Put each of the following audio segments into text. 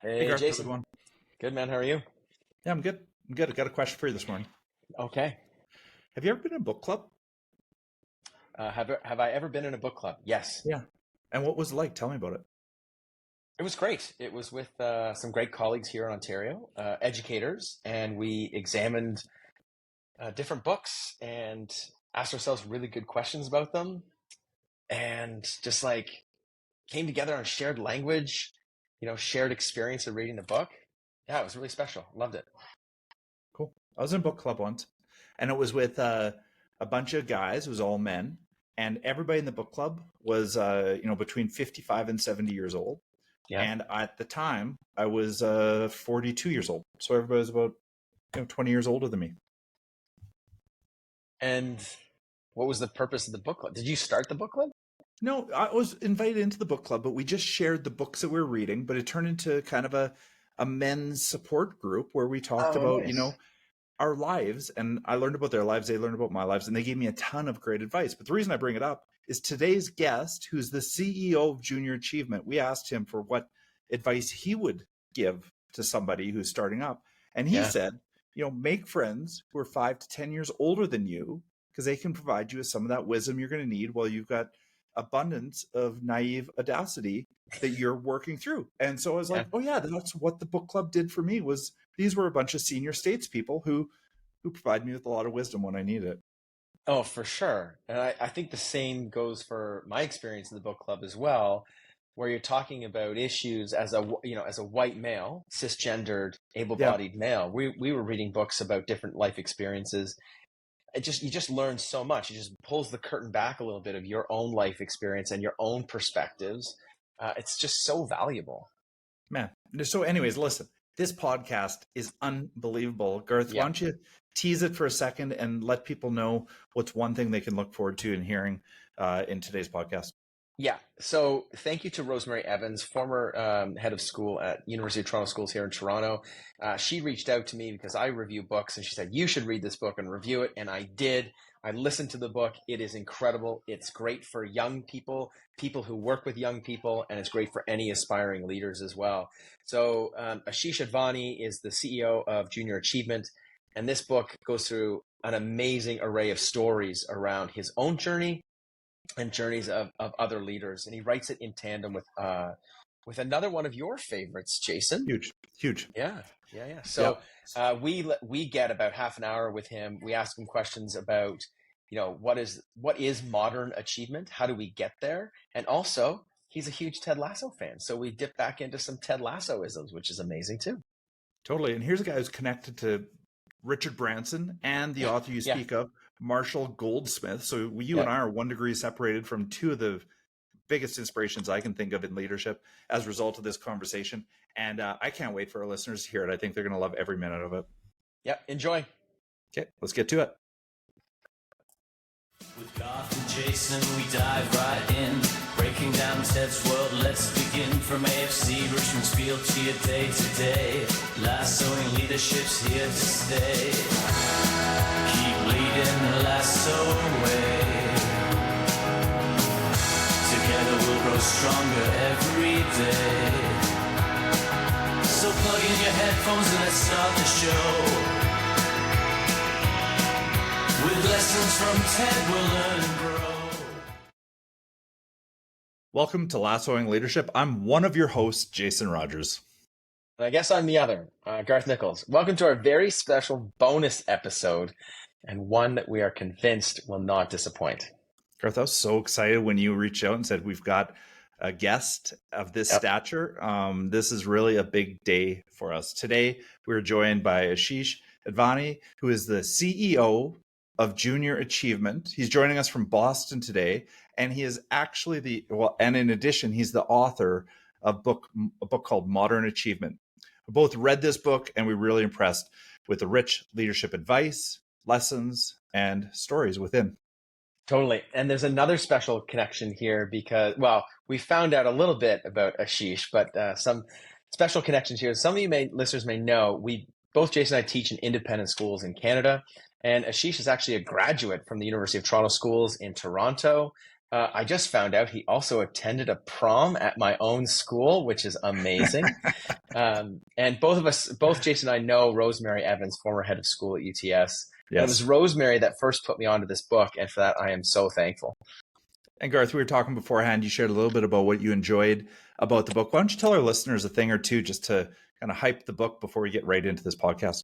Hey, Hey, Garth, how's it Jason. going? Good, man. How are you? Yeah, I'm good. I'm good. I got a question for you this morning. Okay. Have you ever been in a book club? Have I ever been in a book club? Yes. Yeah. And what was it like? Tell me about it. It was great. It was with some great colleagues here in Ontario, educators, and we examined different books and asked ourselves really good questions about them, and just like came together on shared language, shared experience of reading the book. Yeah, it was really special. Loved it. Cool. I was in a book club once, and it was with a bunch of guys. It was all men, and everybody in the book club was, between 55 and 70 years old. Yeah. And at the time, I was 42 years old. So everybody was about 20 years older than me. And what was the purpose of the book club? Did you start the book club? No, I was invited into the book club, but we just shared the books that we were reading. But it turned into kind of a men's support group where we talked Oh, about, nice. our lives. And I learned about their lives. They learned about my lives, and they gave me a ton of great advice. But the reason I bring it up is today's guest, who's the CEO of Junior Achievement. We asked him for what advice he would give to somebody who's starting up. And he Yeah. said, make friends who are 5 to 10 years older than you, because they can provide you with some of that wisdom you're going to need while you've got abundance of naive audacity that you're working through. And so I was Yeah. like, oh yeah, that's what the book club did for me. Was these were a bunch of senior statespeople who provide me with a lot of wisdom when I need it. Oh, for sure. And I think the same goes for my experience in the book club as well, where you're talking about issues as as a white male, cisgendered, Yeah. able-bodied male. We were reading books about different life experiences. You just learn so much. It just pulls the curtain back a little bit of your own life experience and your own perspectives. It's just so valuable. Man. So anyways, listen, this podcast is unbelievable. Garth, why Yeah. don't you tease it for a second and let people know what's one thing they can look forward to in hearing in today's podcast? Yeah. So thank you to Rosemary Evans, former head of school at University of Toronto Schools here in Toronto. She reached out to me because I review books, and she said, you should read this book and review it. And I did. I listened to the book. It is incredible. It's great for young people, people who work with young people, and it's great for any aspiring leaders as well. So Asheesh Advani is the CEO of Junior Achievement. And this book goes through an amazing array of stories around his own journey and journeys of other leaders, and he writes it in tandem with another one of your favorites, Jason. Huge. Yeah. So Yep. we get about half an hour with him. We ask him questions about what is modern achievement, how do we get there, and also he's a huge Ted Lasso fan, so we dip back into some Ted Lasso isms, which is amazing too. Totally. And here's a guy who's connected to Richard Branson and the author you Yeah. speak of, Marshall Goldsmith. So you Yeah. and I are 1 degree separated from two of the biggest inspirations I can think of in leadership as a result of this conversation. And I can't wait for our listeners to hear it. I think they're going to love every minute of it. Yep. Enjoy. Okay, let's get to it. With Garth and Jason, we dive right in, breaking down Ted's world. Let's begin from AFC, Richmond's field to your day to day. Lassoing leadership's here to stay. Keep leading the lasso way. Together we'll grow stronger every day. So plug in your headphones and let's start the show. With lessons from Ted, we'll learn and grow. Welcome to Lassoing Leadership. I'm one of your hosts, Jason Rogers. And I guess I'm the other, Garth Nichols. Welcome to our very special bonus episode, and one that we are convinced will not disappoint. Garth, I was so excited when you reached out and said, we've got a guest of this stature. This is really a big day for us. Today, we're joined by Asheesh Advani, who is the CEO of Junior Achievement. He's joining us from Boston today, and he is actually and in addition, he's the author of a book called Modern Achievement. We both read this book, and we're really impressed with the rich leadership advice, lessons, and stories within. Totally. And there's another special connection here because, well, we found out a little bit about Ashish, but some special connections here. Some of you listeners may know, both Jason and I teach in independent schools in Canada. And Ashish is actually a graduate from the University of Toronto Schools in Toronto. I just found out he also attended a prom at my own school, which is amazing. And both Jason and I know Rosemary Evans, former head of school at UTS. And it was Rosemary that first put me onto this book. And for that, I am so thankful. And Garth, we were talking beforehand. You shared a little bit about what you enjoyed about the book. Why don't you tell our listeners a thing or two just to kind of hype the book before we get right into this podcast?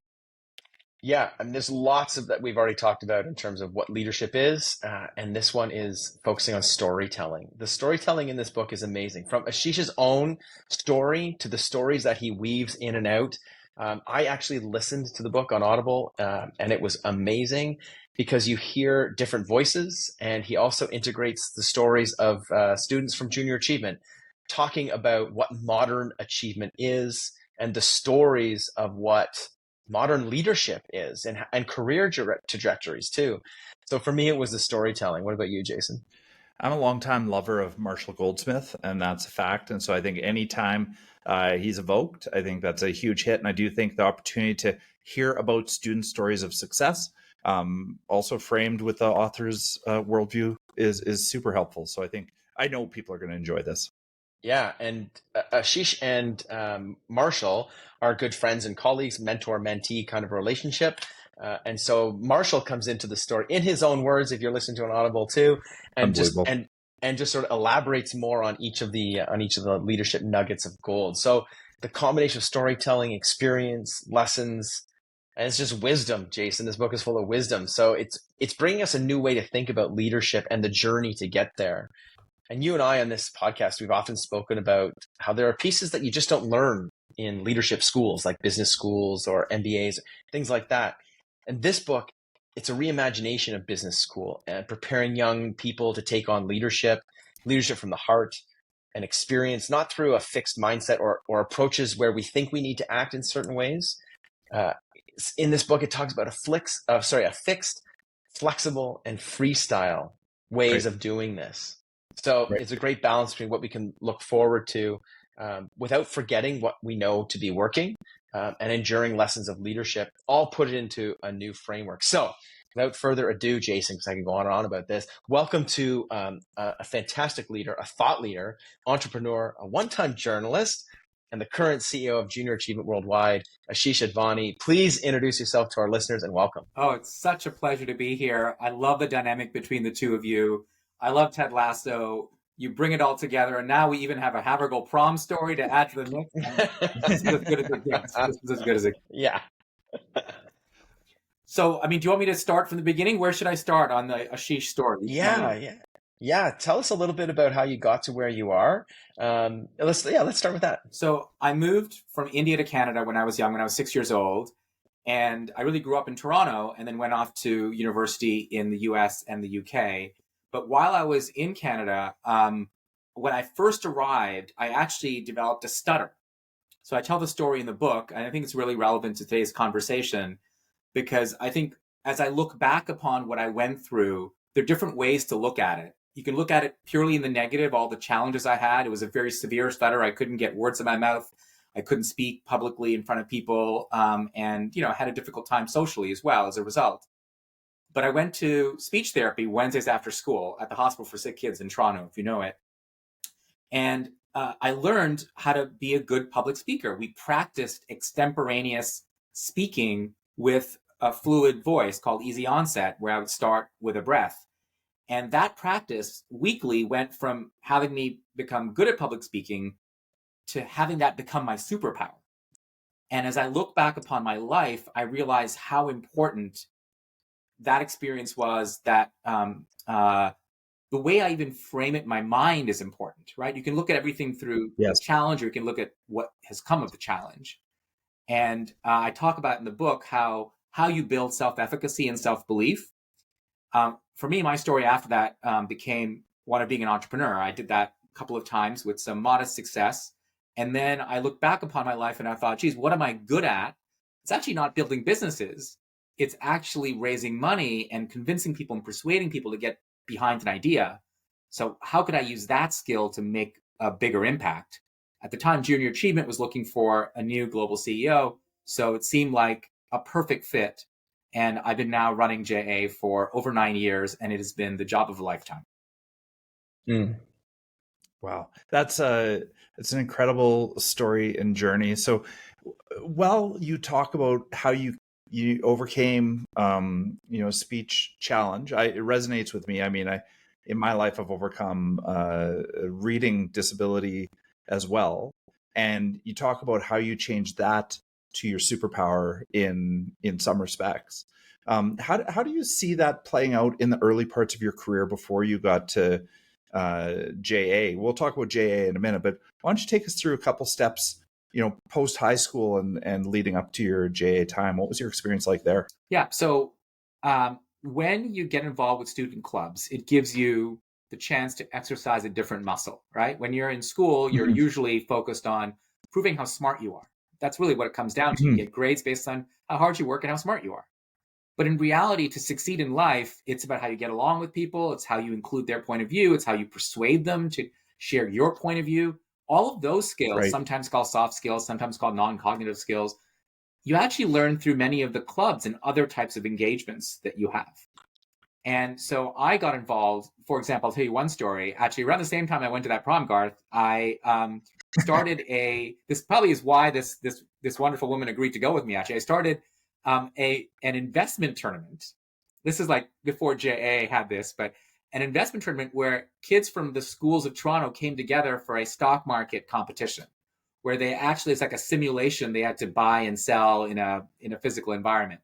Yeah, I mean, there's lots of that we've already talked about in terms of what leadership is. And this one is focusing on storytelling. The storytelling in this book is amazing. From Ashish's own story to the stories that he weaves in and out. I actually listened to the book on Audible, and it was amazing because you hear different voices, and he also integrates the stories of students from junior achievement talking about what modern achievement is and the stories of what modern leadership is and career trajectories too. So for me, it was the storytelling. What about you, Jason? I'm a longtime lover of Marshall Goldsmith, and that's a fact. And so I think anytime he's evoked, I think that's a huge hit. And I do think the opportunity to hear about student stories of success, also framed with the author's worldview, is super helpful. So I know people are going to enjoy this. Yeah, and Ashish and Marshall are good friends and colleagues, mentor-mentee kind of relationship. And so Marshall comes into the story in his own words, if you're listening to an Audible too, and just sort of elaborates more on each of the leadership nuggets of gold. So the combination of storytelling, experience, lessons, and it's just wisdom, Jason. This book is full of wisdom. So it's bringing us a new way to think about leadership and the journey to get there. And you and I on this podcast, we've often spoken about how there are pieces that you just don't learn in leadership schools, like business schools or MBAs, things like that. And this book, it's a reimagination of business school and preparing young people to take on leadership from the heart and experience, not through a fixed mindset or approaches where we think we need to act in certain ways. In this book, it talks about a fixed, flexible, and freestyle ways of doing this. So it's a great balance between what we can look forward to without forgetting what we know to be working and enduring lessons of leadership, all put it into a new framework. So without further ado, Jason, because I can go on and on about this, welcome to a fantastic leader, a thought leader, entrepreneur, a one-time journalist, and the current CEO of Junior Achievement Worldwide, Asheesh Advani. Please introduce yourself to our listeners and welcome. Oh, it's such a pleasure to be here. I love the dynamic between the two of you. I love Ted Lasso. You bring it all together, and now we even have a Havergal prom story to add to the mix. This is as good as it gets. This is as good as it gets. Yeah. So, I mean, do you want me to start from the beginning? Where should I start on the Asheesh story? Yeah. Tell us a little bit about how you got to where you are. Let's start with that. So I moved from India to Canada when I was young, when I was 6 years old. And I really grew up in Toronto and then went off to university in the US and the UK. But while I was in Canada, when I first arrived, I actually developed a stutter. So I tell the story in the book, and I think it's really relevant to today's conversation, because I think as I look back upon what I went through, there are different ways to look at it. You can look at it purely in the negative, all the challenges I had. It was a very severe stutter. I couldn't get words in my mouth. I couldn't speak publicly in front of people, and had a difficult time socially as well as a result. But I went to speech therapy Wednesdays after school at the Hospital for Sick Kids in Toronto, if you know it. And I learned how to be a good public speaker. We practiced extemporaneous speaking with a fluid voice called easy onset, where I would start with a breath. And that practice weekly went from having me become good at public speaking to having that become my superpower. And as I look back upon my life, I realized how important that experience was, that the way I even frame it in my mind is important, right? You can look at everything through the challenge, or you can look at what has come of the challenge. And I talk about in the book how you build self-efficacy and self-belief. For me, my story after that became one of being an entrepreneur. I did that a couple of times with some modest success. And then I looked back upon my life and I thought, geez, what am I good at? It's actually not building businesses. It's actually raising money and convincing people and persuading people to get behind an idea. So how could I use that skill to make a bigger impact? At the time, Junior Achievement was looking for a new global CEO. So it seemed like a perfect fit. And I've been now running JA for over 9 years, and it has been the job of a lifetime. Mm. Wow, it's an incredible story and journey. So, well, you talk about how you overcame speech challenge. It resonates with me. I mean, I in my life I've overcome reading disability as well, and you talk about how you changed that to your superpower in some respects. How do you see that playing out in the early parts of your career before you got to JA? We'll talk about JA in a minute, but why don't you take us through a couple steps, post high school and leading up to your JA time? What was your experience like there? Yeah. So when you get involved with student clubs, it gives you the chance to exercise a different muscle, right? When you're in school, you're usually focused on proving how smart you are. That's really what it comes down to. You get grades based on how hard you work and how smart you are. But in reality, to succeed in life, it's about how you get along with people. It's how you include their point of view. It's how you persuade them to share your point of view. All of those skills, Right. sometimes called soft skills, sometimes called non-cognitive skills, you actually learn through many of the clubs and other types of engagements that you have. And so I got involved. For example, I'll tell you one story. Actually, around the same time I went to that prom, Garth, I started this probably is why this wonderful woman agreed to go with me. Actually, I started an investment tournament. This is like before JA had this, but an investment tournament where kids from the schools of Toronto came together for a stock market competition, where they actually, it's like a simulation. They had to buy and sell in a physical environment.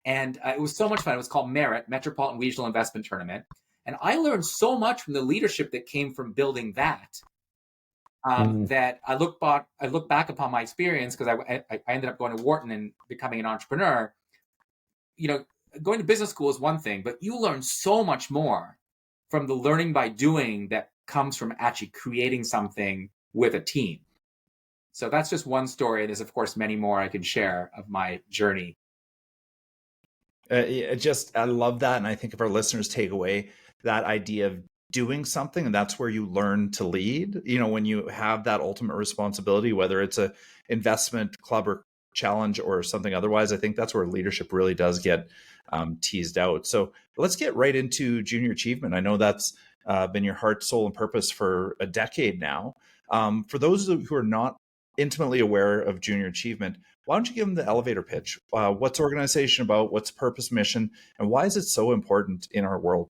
And it was so much fun. It was called Merit, Metropolitan Regional Investment Tournament. And I learned so much from the leadership that came from building that, that I look back upon my experience, because I ended up going to Wharton and becoming an entrepreneur. Going to business school is one thing, but you learn so much more from the learning by doing that comes from actually creating something with a team. So that's just one story. There's, of course, many more I can share of my journey. I love that. And I think if our listeners take away that idea of doing something, and that's where you learn to lead, when you have that ultimate responsibility, whether it's a investment club or challenge or something otherwise, I think that's where leadership really does get teased out. So let's get right into junior achievement. I know that's been your heart, soul, and purpose for a decade now. For those who are not intimately aware of junior achievement, why don't you give them the elevator pitch? What's the organization about? What's purpose, mission, and why is it so important in our world?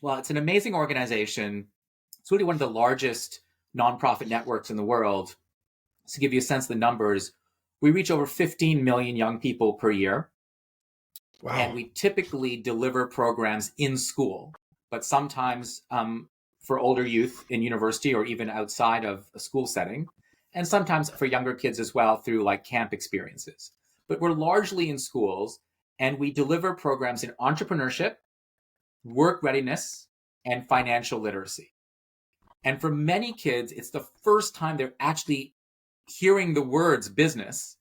Well, it's an amazing organization. It's really one of the largest nonprofit networks in the world. To give you a sense of the numbers, we reach over 15 million young people per year. Wow. And we typically deliver programs in school, but sometimes for older youth in university or even outside of a school setting, and sometimes for younger kids as well through like camp experiences. But we're largely in schools, and we deliver programs in entrepreneurship, work readiness, and financial literacy. And for many kids, it's the first time they're actually hearing the words business,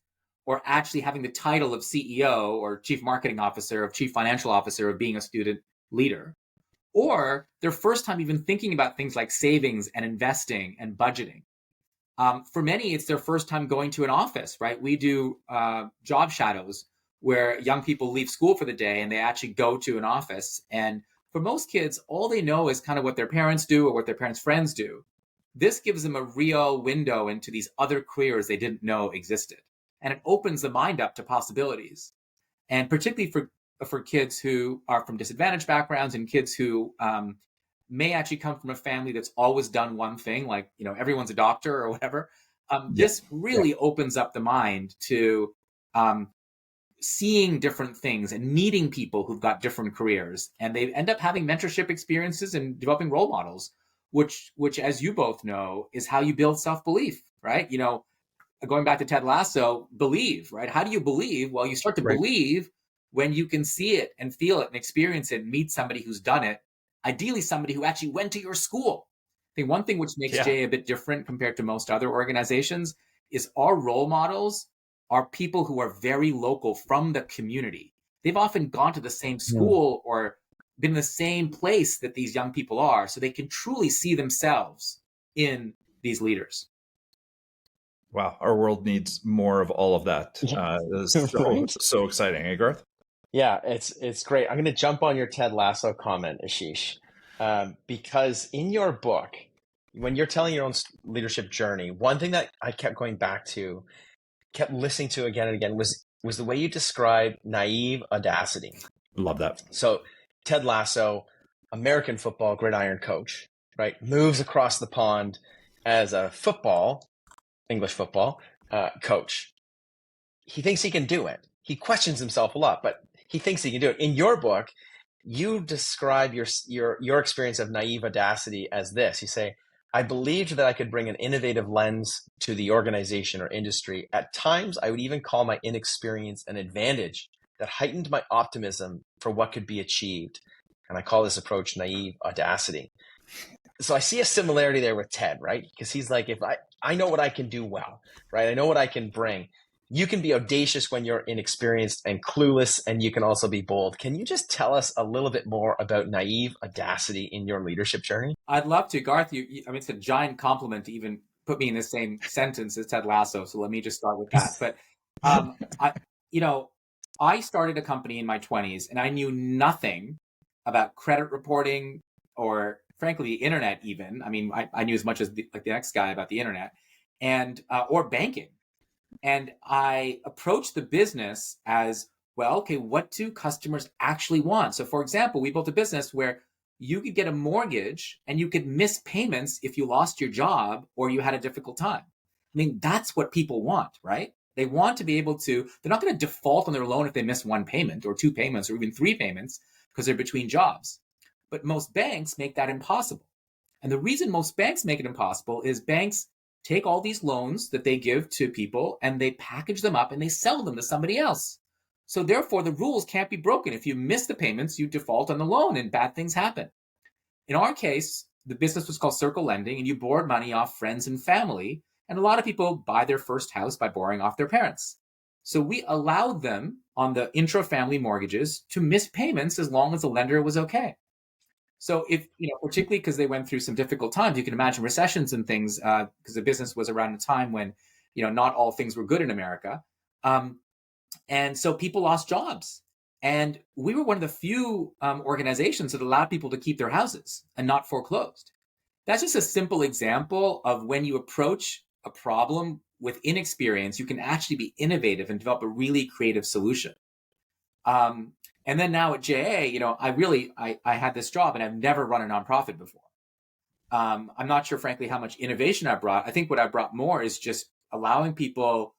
or actually having the title of CEO or chief marketing officer or chief financial officer of being a student leader, or their first time even thinking about things like savings and investing and budgeting. For many, it's their first time going to an office, right? We do job shadows where young people leave school for the day and they actually go to an office. And for most kids, all they know is kind of what their parents do or what their parents' friends do. This gives them a real window into these other careers they didn't know existed. And it opens the mind up to possibilities. And particularly for kids who are from disadvantaged backgrounds and kids who may actually come from a family that's always done one thing, like, everyone's a doctor or whatever. This really opens up the mind to seeing different things and meeting people who've got different careers. And they end up having mentorship experiences and developing role models, which, as you both know, is how you build self-belief, right? Going back to Ted Lasso, believe, right? How do you believe? Well, you start to believe when you can see it and feel it and experience it and meet somebody who's done it, ideally somebody who actually went to your school. I think one thing which makes JA a bit different compared to most other organizations is our role models are people who are very local from the community. They've often gone to the same school or been in the same place that these young people are, so they can truly see themselves in these leaders. Wow, our world needs more of all of that. So exciting, eh, Garth? Yeah, it's great. I'm going to jump on your Ted Lasso comment, Ashish. because in your book, when you're telling your own leadership journey, one thing that I kept going back to, kept listening to again and again was the way you describe naive audacity. Love that. So Ted Lasso, American football gridiron coach, right, moves across the pond as a English football coach. He thinks he can do it. He questions himself a lot, but he thinks he can do it. In your book, you describe your experience of naive audacity as this. You say, I believed that I could bring an innovative lens to the organization or industry. At times, I would even call my inexperience an advantage that heightened my optimism for what could be achieved. And I call this approach naive audacity. So I see a similarity there with Ted, right? Because he's like, if I know what I can do well, right? I know what I can bring. You can be audacious when you're inexperienced and clueless, and you can also be bold. Can you just tell us a little bit more about naive audacity in your leadership journey? I'd love to. Garth, I mean, it's a giant compliment to even put me in the same sentence as Ted Lasso. So let me just start with that. But, I started a company in my 20s, and I knew nothing about credit reporting or, frankly, the internet even. I mean, I knew as much as the next guy about the internet and or banking. And I approached the business as, well, okay, what do customers actually want? So for example, we built a business where you could get a mortgage and you could miss payments if you lost your job or you had a difficult time. I mean, that's what people want, right? They want to be able to, they're not going to default on their loan if they miss one payment or two payments or even three payments because they're between jobs. But most banks make that impossible. And the reason most banks make it impossible is banks take all these loans that they give to people and they package them up and they sell them to somebody else. So therefore, the rules can't be broken. If you miss the payments, you default on the loan and bad things happen. In our case, the business was called Circle Lending, and you borrowed money off friends and family. And a lot of people buy their first house by borrowing off their parents. So we allowed them on the intra-family mortgages to miss payments as long as the lender was okay. So if, particularly because they went through some difficult times, you can imagine recessions and things, because the business was around a time when, not all things were good in America. And so people lost jobs. And we were one of the few organizations that allowed people to keep their houses and not foreclosed. That's just a simple example of when you approach a problem with inexperience, you can actually be innovative and develop a really creative solution. And then now at JA, I had this job and I've never run a nonprofit before. I'm not sure, frankly, how much innovation I brought. I think what I brought more is just allowing people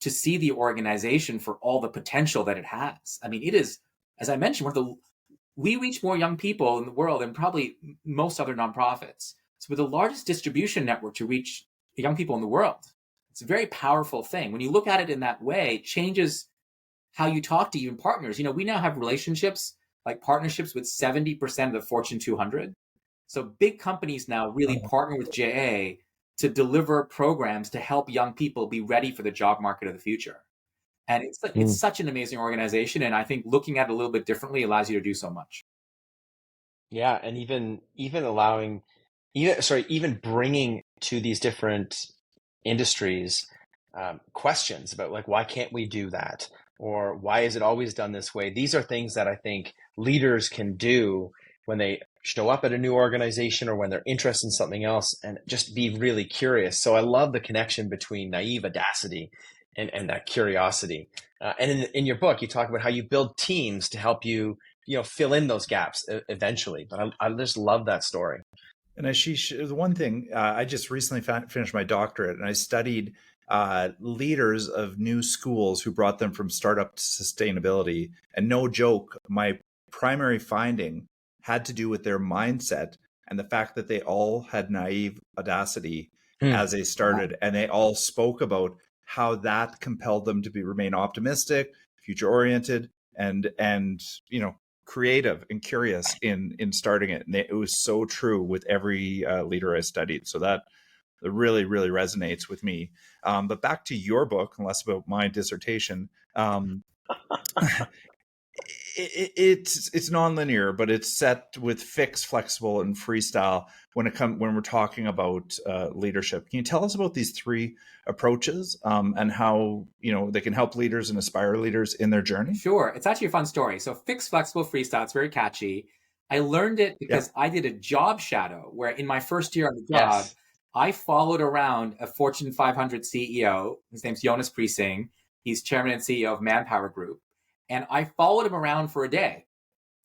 to see the organization for all the potential that it has. I mean, it is, as I mentioned, we reach more young people in the world than probably most other nonprofits. So we're the largest distribution network to reach young people in the world. It's a very powerful thing. When you look at it in that way, it changes how you talk to even partners. We now have relationships, like partnerships with 70% of the Fortune 200. So big companies now really partner with JA to deliver programs to help young people be ready for the job market of the future. And it's such an amazing organization. And I think looking at it a little bit differently allows you to do so much. Yeah. And even bringing to these different industries questions about, like, why can't we do that? Or why is it always done this way? These are things that I think leaders can do when they show up at a new organization or when they're interested in something else, and just be really curious. So I love the connection between naive audacity and that curiosity. And in your book, you talk about how you build teams to help you, fill in those gaps eventually. But I just love that story. And Asheesh, the one thing, I just recently finished my doctorate, and I studied leaders of new schools who brought them from startup to sustainability. And no joke, my primary finding had to do with their mindset and the fact that they all had naive audacity as they started. And they all spoke about how that compelled them to remain optimistic, future oriented, and creative and curious in starting it. And it was so true with every leader I studied. So that really, really resonates with me. But back to your book, and less about my dissertation. It's nonlinear, but it's set with fixed, flexible, and freestyle when we're talking about leadership. Can you tell us about these three approaches and how they can help leaders and aspire leaders in their journey? Sure, it's actually a fun story. So fixed, flexible, freestyle. It's very catchy. I learned it because I did a job shadow where in my first year on the job, Yes. I followed around a Fortune 500 CEO. His name's Jonas Priesing. He's chairman and CEO of Manpower Group. And I followed him around for a day.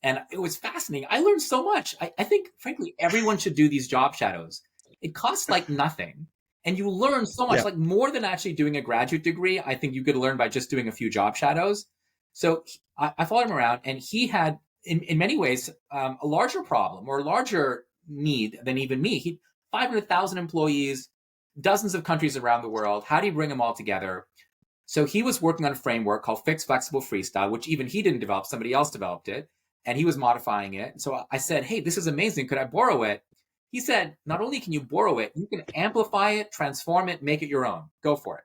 And it was fascinating. I learned so much. I think, frankly, everyone should do these job shadows. It costs like nothing. And you learn so much, like more than actually doing a graduate degree. I think you could learn by just doing a few job shadows. So I followed him around, and he had, in many ways, a larger problem or a larger need than even me. He 500,000 employees, dozens of countries around the world. How do you bring them all together? So he was working on a framework called Fixed, Flexible, Freestyle, which even he didn't develop. Somebody else developed it, and he was modifying it. So I said, hey, this is amazing. Could I borrow it? He said, not only can you borrow it, you can amplify it, transform it, make it your own. Go for it.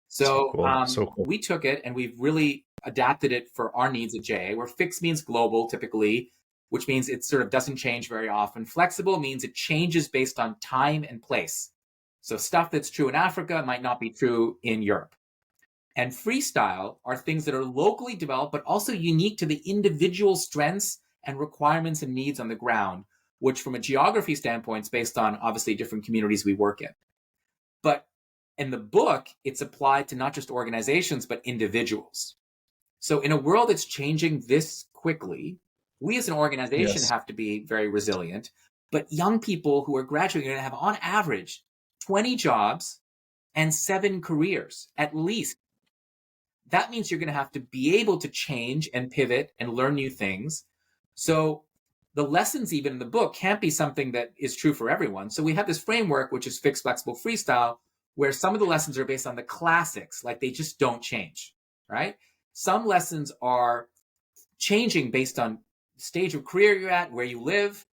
So, cool. We took it and we've really adapted it for our needs at JA, where fixed means global typically, which means it sort of doesn't change very often. Flexible means it changes based on time and place. So stuff that's true in Africa might not be true in Europe. And freestyle are things that are locally developed, but also unique to the individual strengths and requirements and needs on the ground, which from a geography standpoint is based on obviously different communities we work in. But in the book, it's applied to not just organizations, but individuals. So in a world that's changing this quickly, we as an organization have to be very resilient. But young people who are graduating are going to have, on average, 20 jobs and 7 careers, at least. That means you're going to have to be able to change and pivot and learn new things. So the lessons even in the book can't be something that is true for everyone. So we have this framework, which is fixed, flexible, freestyle, where some of the lessons are based on the classics, like they just don't change, right? Some lessons are changing based on the stage of career you're at, where you live.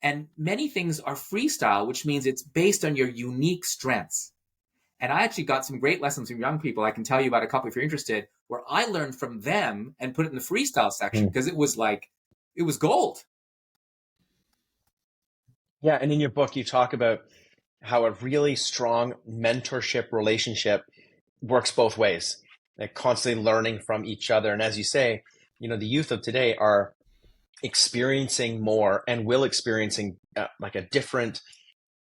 And many things are freestyle, which means it's based on your unique strengths. And I actually got some great lessons from young people. I can tell you about a couple if you're interested, where I learned from them and put it in the freestyle section because it was gold. Yeah. And in your book, you talk about how a really strong mentorship relationship works both ways, like constantly learning from each other. And as you say, the youth of today are experiencing more and will experiencing like a different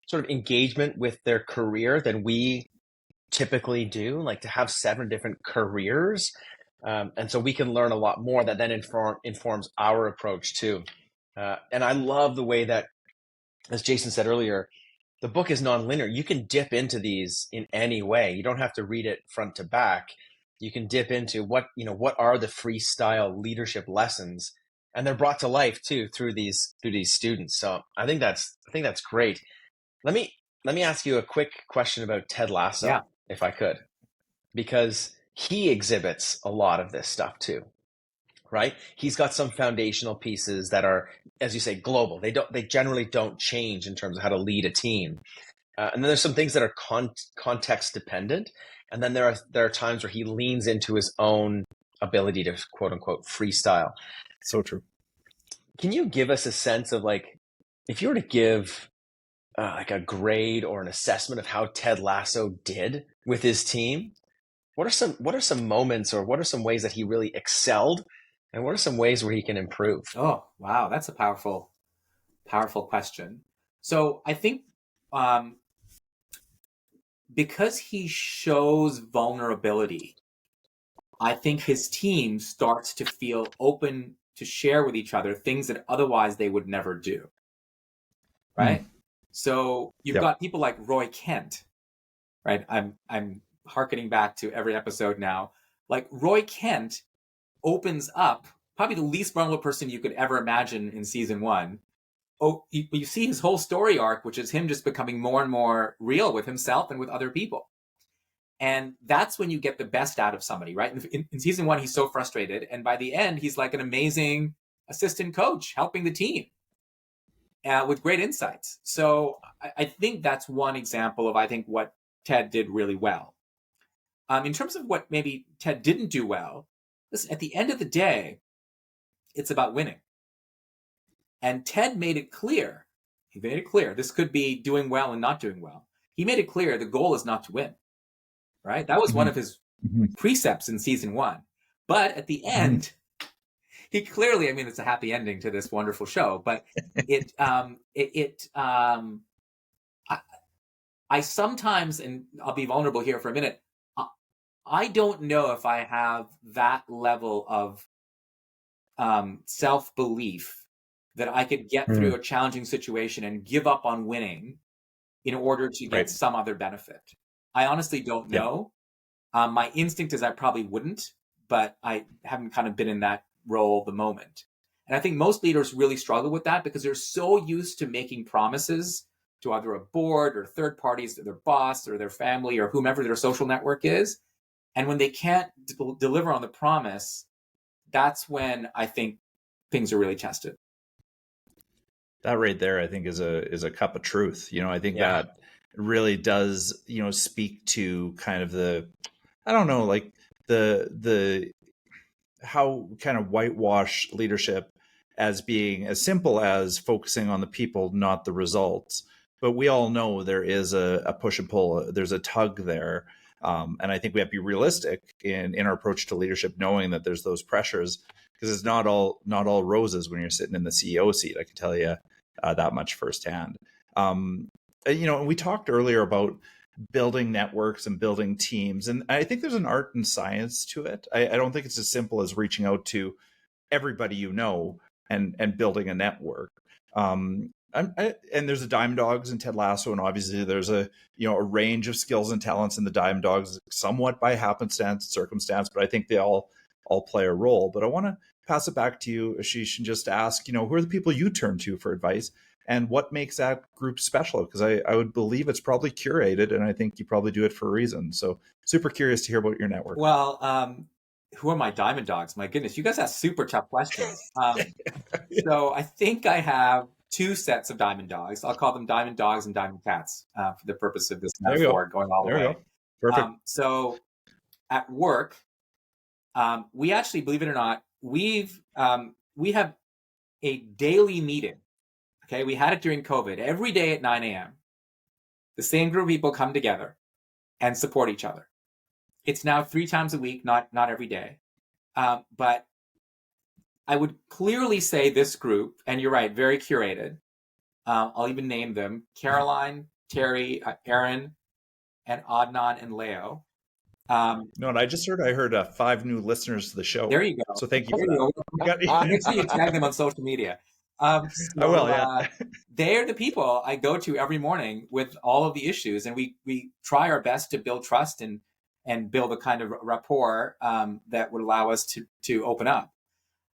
sort of engagement with their career than we typically do, like to have 7 different careers. And so we can learn a lot more that then informs our approach too. And I love the way that, as Jason said earlier, the book is nonlinear. You can dip into these in any way. You don't have to read it front to back. You can dip into what are the freestyle leadership lessons, and they're brought to life too through these students. So I think that's great. Let me ask you a quick question about Ted Lasso, if I could, because he exhibits a lot of this stuff too, right? He's got some foundational pieces that are, as you say, global. They generally don't change in terms of how to lead a team. And then there's some things that are context dependent. And then there are times where he leans into his own ability to quote unquote freestyle. So true. Can you give us a sense of, like, if you were to give like a grade or an assessment of how Ted Lasso did with his team, what are some moments, or what are some ways that he really excelled, and what are some ways where he can improve? Oh, wow. That's a powerful question. So I think because he shows vulnerability, I think his team starts to feel open to share with each other things that otherwise they would never do. Right? So you've got people like Roy Kent, right? I'm hearkening back to every episode now. Like Roy Kent opens up, probably the least vulnerable person you could ever imagine in season 1. Oh, you see his whole story arc, which is him just becoming more and more real with himself and with other people. And that's when you get the best out of somebody, right? In season 1, he's so frustrated. And by the end, he's like an amazing assistant coach helping the team with great insights. So I think that's one example of, I think, what Ted did really well. In terms of what maybe Ted didn't do well, listen, at the end of the day, it's about winning. And Ted made it clear. He made it clear. This could be doing well and not doing well. He made it clear the goal is not to win, right? That was one of his precepts in season 1. But at the end, he clearly, I mean, it's a happy ending to this wonderful show, but I sometimes, and I'll be vulnerable here for a minute, I don't know if I have that level of self-belief that I could get through a challenging situation and give up on winning in order to get some other benefit. I honestly don't know. My instinct is I probably wouldn't, but I haven't kind of been in that role at the moment. And I think most leaders really struggle with that because they're so used to making promises to either a board or third parties, to their boss or their family or whomever their social network is. And when they can't deliver on the promise, that's when I think things are really tested. That right there, I think, is a cup of truth. I think that really does, speak to kind of the, I don't know, like the how kind of whitewash leadership as being as simple as focusing on the people, not the results. But we all know there is a push and pull. There's a tug there. And I think we have to be realistic in our approach to leadership, knowing that there's those pressures, because it's not all roses when you're sitting in the CEO seat. I can tell you that much firsthand. And we talked earlier about building networks and building teams, and I think there's an art and science to it. I don't think it's as simple as reaching out to everybody and building a network. And there's the Dime Dogs and Ted Lasso, and obviously there's a range of skills and talents in the Dime Dogs, somewhat by happenstance, circumstance, but I think they all play a role. But I want to pass it back to you, Ashish, and just ask, who are the people you turn to for advice, and what makes that group special? Because I would believe it's probably curated, and I think you probably do it for a reason. So super curious to hear about your network. Well, who are my Diamond Dogs? My goodness, you guys ask super tough questions. So I think I have 2 sets of Diamond Dogs. I'll call them Diamond Dogs and Diamond Cats for the purpose of this metaphor going all the way. Perfect. So at work, we actually, believe it or not, we have a daily meeting. Okay, we had it during COVID. Every day at 9 a.m., the same group of people come together and support each other. It's now 3 times a week, not every day. But I would clearly say this group, and you're right, very curated. I'll even name them: Caroline, Terry, Aaron, and Adnan and Leo. No, and I heard 5 new listeners to the show. There you go. So thank you for that. Make sure you tag them on social media. I will, yeah. They're the people I go to every morning with all of the issues, and we try our best to build trust and build a kind of rapport that would allow us to open up.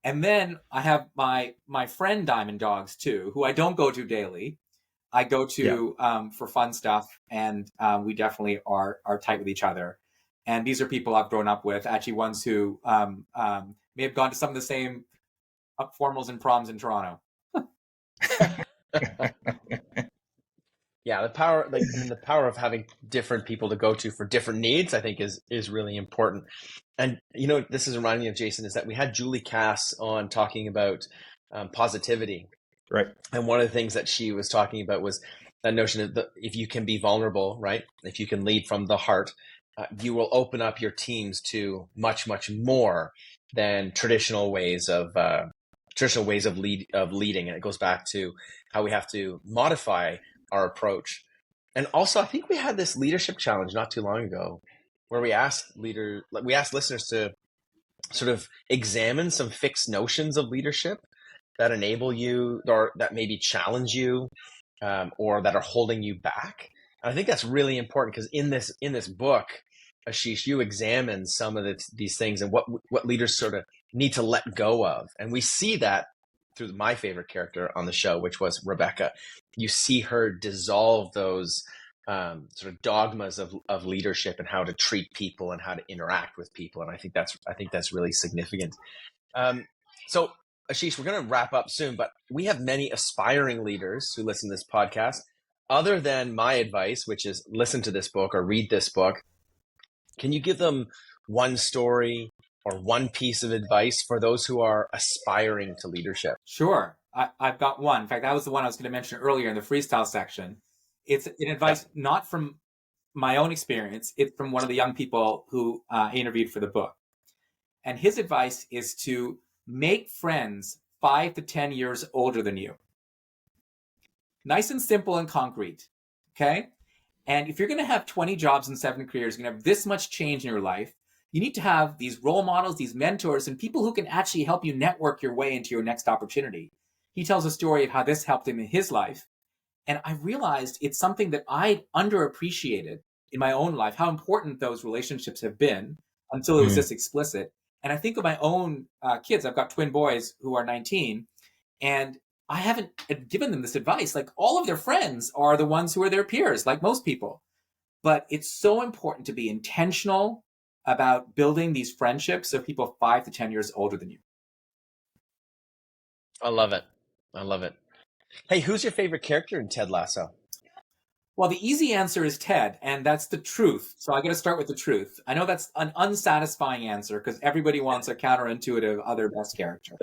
And then I have my friend Diamond Dogs too, who I don't go to daily. I go to for fun stuff, and we definitely are tight with each other. And these are people I've grown up with, actually ones who may have gone to some of the same formals and proms in Toronto. Yeah, the power of having different people to go to for different needs, I think, is really important. And this is reminding me of, Jason, is that we had Julie Cass on talking about positivity, right? And one of the things that she was talking about was that notion of if you can be vulnerable, right? If you can lead from the heart, you will open up your teams to much, much more than traditional ways of leading. And it goes back to how we have to modify our approach. And also, I think we had this leadership challenge not too long ago where we asked listeners to sort of examine some fixed notions of leadership that enable you, or that maybe challenge you, or that are holding you back. And I think that's really important, because in this book, Ashish, you examine some of these things and what leaders sort of need to let go of. And we see that through my favorite character on the show, which was Rebecca. You see her dissolve those sort of dogmas of leadership and how to treat people and how to interact with people. And I think that's really significant. So Ashish, we're going to wrap up soon, but we have many aspiring leaders who listen to this podcast. Other than my advice, which is listen to this book or read this book, can you give them one story or one piece of advice for those who are aspiring to leadership? Sure. I've got one. In fact, that was the one I was going to mention earlier in the freestyle section. It's an advice not from my own experience. It's from one of the young people who I interviewed for the book. And his advice is to make friends 5 to 10 years older than you. Nice and simple and concrete, okay? And if you're going to have 20 jobs and 7 careers, you're going to have this much change in your life, you need to have these role models, these mentors, and people who can actually help you network your way into your next opportunity. He tells a story of how this helped him in his life. And I realized it's something that I underappreciated in my own life, how important those relationships have been until it was this explicit. And I think of my own kids. I've got twin boys who are 19, and I haven't given them this advice. Like, all of their friends are the ones who are their peers, like most people. But it's so important to be intentional about building these friendships of people 5 to 10 years older than you. I love it. I love it. Hey, who's your favorite character in Ted Lasso? Well, the easy answer is Ted, and that's the truth. So I got to start with the truth. I know that's an unsatisfying answer because everybody wants a counterintuitive other best character.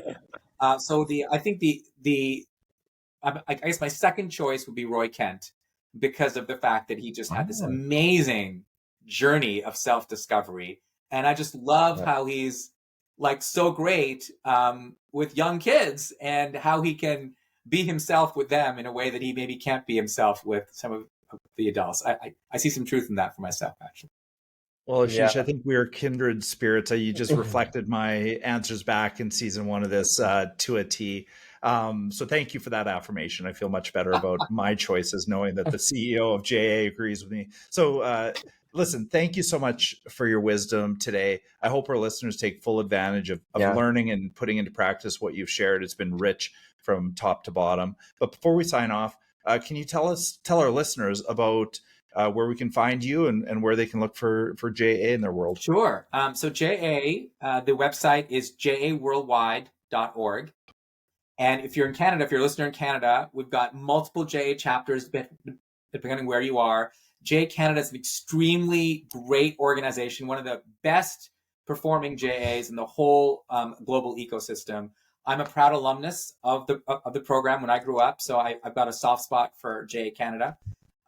I guess my second choice would be Roy Kent, because of the fact that he just had this amazing journey of self-discovery. And I just love how he's like so great with young kids, and how he can be himself with them in a way that he maybe can't be himself with some of the adults. I see some truth in that for myself, actually. Well, Ashish, I think we are kindred spirits. You just reflected my answers back in season 1 of this to a T. So thank you for that affirmation. I feel much better about my choices, knowing that the CEO of JA agrees with me. So listen, thank you so much for your wisdom today. I hope our listeners take full advantage of learning and putting into practice what you've shared. It's been rich from top to bottom. But before we sign off, can you tell our listeners about where we can find you and where they can look for JA in their world? Sure. So JA, the website is jaworldwide.org. And if you're in Canada, if you're a listener in Canada, we've got multiple JA chapters, depending on where you are. JA Canada is an extremely great organization, one of the best performing JAs in the whole global ecosystem. I'm a proud alumnus of the program when I grew up, so I've got a soft spot for JA Canada.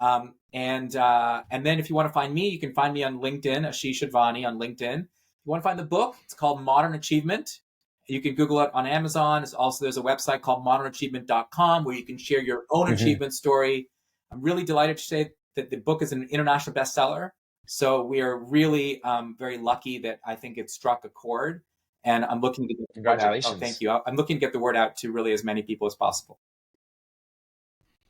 And then if you want to find me, you can find me on LinkedIn, Asheesh Advani on LinkedIn. If you want to find the book, it's called Modern Achievement. You can Google it on Amazon. There's a website called modernachievement.com where you can share your own achievement story. I'm really delighted to say that the book is an international bestseller. So we are really very lucky that I think it struck a chord. And I'm looking to get the word out. Oh, thank you. I'm looking to get the word out to really as many people as possible.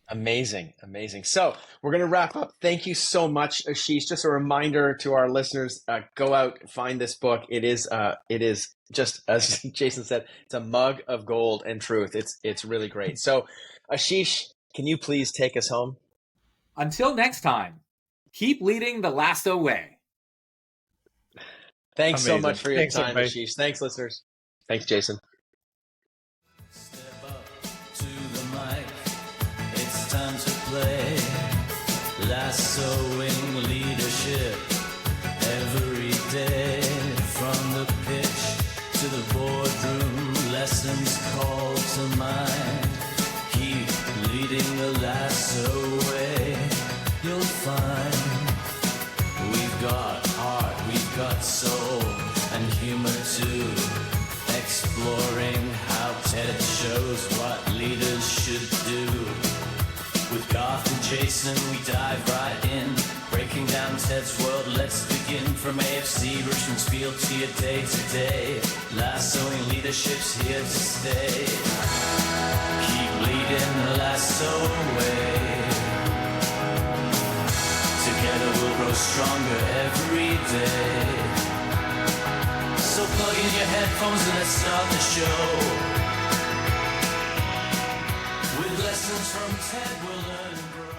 Amazing. Amazing. So we're going to wrap up. Thank you so much, Ashish. Just a reminder to our listeners, go out, find this book. It is just, as Jason said, it's a mug of gold and truth. It's really great. So Ashish, can you please take us home? Until next time, keep leading the Lasso way. Thanks so much for your time, everybody. Ashish. Thanks, listeners. Thanks, Jason. Step up to the mic. It's time to play. Lassoing leadership every day. From the pitch to the boardroom, lessons call to mind. Keep leading the Lasso way. You'll find we've got heart, we've got soul, and humor too. Exploring how TED shows what leaders should do. With Garth and Jason, we dive right in, breaking down TED's world. Let's begin from AFC, Richmond's field to your day to day. Lassoing leadership's here to stay. Keep leading the Lasso way. Together we'll grow stronger every day. So plug in your headphones and let's start the show. With lessons from TED, we'll learn and grow.